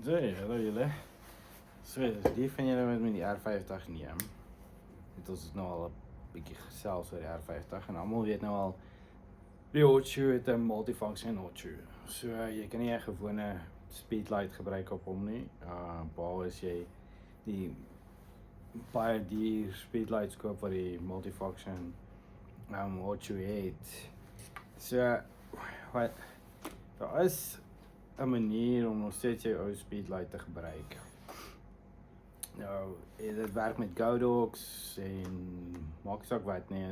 Hallo julle. So, die van julle wat met die R50 neem, het ons nou al 'n bietjie gesels oor die R50 en almal weet nou al die hot shoe het 'n multifunction hot shoe. So jy kan nie 'n gewone speedlight gebruik op hom nie. Behalwe as jy die baie duur speedlights koop wat die multifunction hot shoe het. So wat daar is 'n manier om nog steeds jou ou speedlight te gebruik. Nou, dit werk met Godox en maak nie saak wat nie,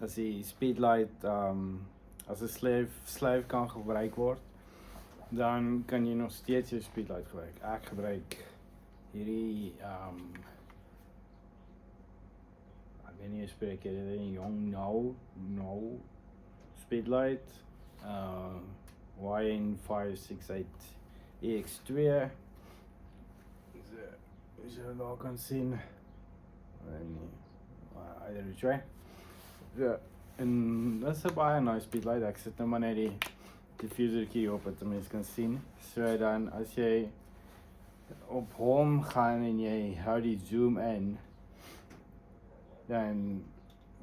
as die speedlight as 'n slave kan gebruik word, dan kan jy nog steeds jou speedlight gebruik. Ek gebruik hierdie ek weet nie hoe spreek jy dit in Yongnuo speedlight YN568 EX2. As jy daar kan sien, en either which way. Ja, en dat is 'n baie nice speedlight. Ek sit nou maar net die diffusertjie op wat mense kan sien. So dan as jy op home gaan en jy hou die zoom in, dan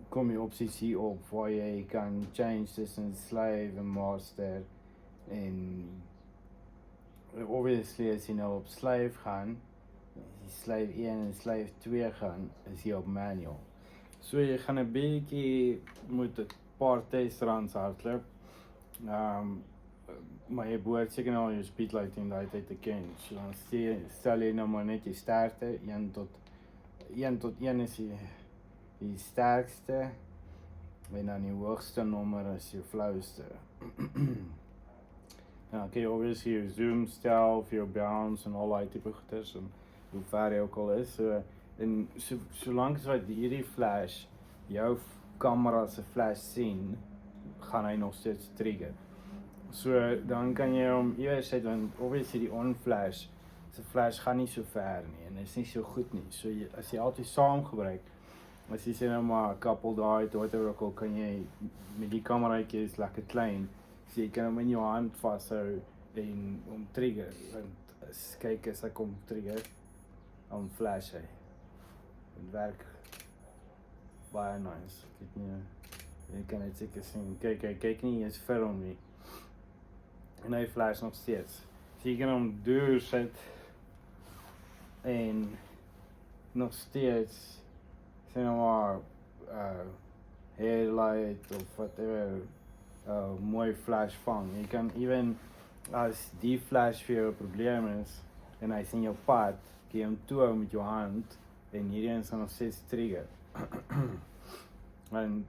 kom jy opsies hier op waar jy kan change tussen slave en master. En obviously as jy nou op slave gaan, as jy slave 1 en slave 2 gaan, is jy op manual. So jy gaan 'n bietjie moet 'n paar testruns hardloop. Maar jy behoort seker nou jou speedlight in daai tyd te ken. So dan stel jy nou maar net jy sterkte 1 tot 1 is die sterkste en dan die hoogste nommer is jou flauwste. Ja, okay, obviously jou zoom stel vir jou bounce en al daai tipe goeders en hoe ver jy ook al is. En solank as wat hierdie flash jou kamera se flash sien, gaan hy nog steeds trigger. So dan kan jy hom eers sit, want obviously die on flash se flash gaan nie so ver nie en is nie so goed nie. So as jy altyd saam gebruik, as jy sê nou maar 'n couple daai tot whatever ook al, kan jy met die kameraatjie is lekker klein, so jy kan hom in jou hand vashou en hom trigger. Want kyk as ek hom trigger, dan flash hy. Dit werk baie nice. Ek weet nie, jy kan net seker sien, kyk nie eens vir hom nie. En hy flash nog steeds. So jy kan hom deur sit en nog steeds sê nou maar headlight of whatever mooi flash vang. Jy kan even as die flash vir jou 'n probleem is en hy is in jou pad, kan jy hom toehou met jou hand en hierdie is nog steeds trigger. Want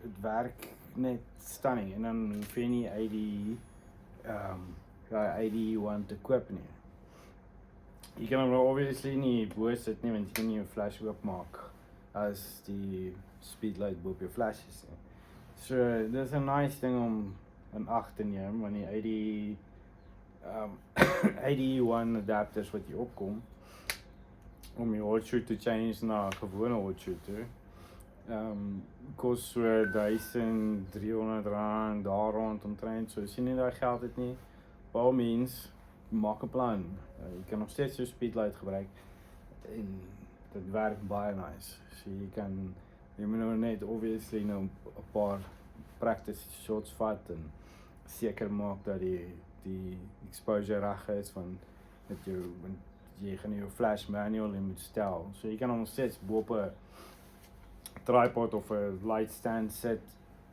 dit werk net stunning en dan hoef jy nie ID1 te koop nie. Jy kan hom obviously nie bo sit nie, want jy kan nie jou flash oopmaak as die speedlight bo op jou flash is nie. So dis 'n nice ding om in ag te neem wanneer die ID1 adapters wat jy opkom om jou hot shoe te change na 'n gewone hot shoe toe. Kos so R1300 daar rond omtrent, so as jy nie daai geld het nie, by all means, maak 'n plan. Jy kan nog steeds jou speedlight gebruik en dit werk baie nice. So jy moet nou net obviously nou 'n paar practice shots vat en seker maak dat die exposure reg is want jy gaan jou flash manual in moet stel. So jy kan hom steeds bo op 'n tripod of 'n light stand sit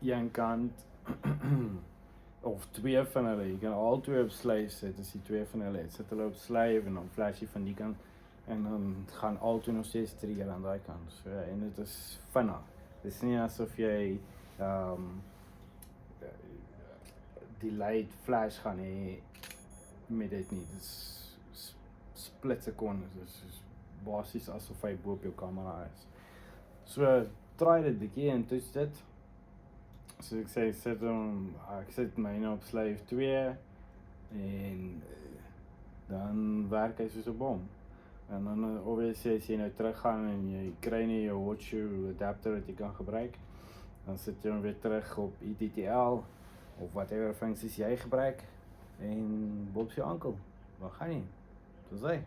een kant of twee van hulle. Jy kan al twee op slave sit as jy twee van hulle het. Sit hulle op slave en dan flash jy van die kant en dan gaan al twee nog steeds trigger aan daai kant. So en dit is vinnig. Dit is nie asof jy die light flash gaan hê met dit nie. Dit is split sekondes. Dit is basies asof hy bo op jou kamera is. So try dit bietjie en toets dit. So ek sê ek sit myne op slave 2 en dan werk hy soos 'n bom. En dan obviously as jy nou teruggaan en jy kry nie jou hot shoe adapter wat jy kan gebruik, dan sit jy hom weer terug op ETTL of whatever funksies jy gebruik en bob jou ankel. Waar gaan jy? Dis hy.